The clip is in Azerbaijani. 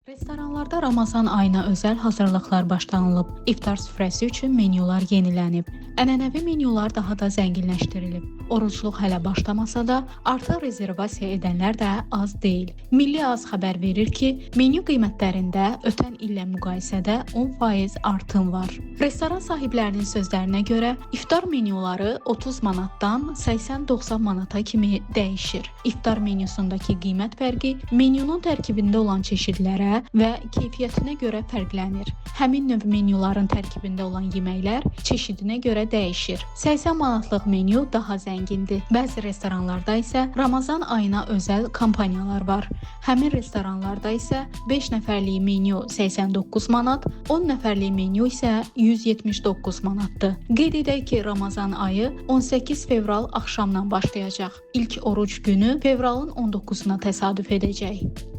Restoranlarda Ramazan ayına özəl hazırlıqlar başlanılıb. İftar süfrəsi üçün menyular yenilənib. Ənənəvi menyular daha da zənginləşdirilib. Orucluq hələ başlamasa da, artıq rezervasiya edənlər də az deyil. Milli Az xəbər verir ki, menyu qiymətlərində ötən illə müqayisədə 10% artım var. Restoran sahiblərinin sözlərinə görə, iftar menyuları 30 manatdan 80-90 manata kimi dəyişir. İftar menyusundakı qiymət fərqi menyunun tərkibində olan çeşidlərə və keyfiyyətinə görə fərqlənir. Həmin növ menyuların tərkibində olan yeməklər çeşidinə görə dəyişir. 80 manatlıq menyu daha zəngindir. Bəzi restoranlarda isə Ramazan ayına özəl kampaniyalar var. Həmin restoranlarda isə 5 nəfərlik menyu 89 manat, 10 nəfərlik menyu isə 179 manatdır. Qeyd edək ki, Ramazan ayı 18 fevral axşamdan başlayacaq. İlk oruc günü fevralın 19-na təsadüf edəcək.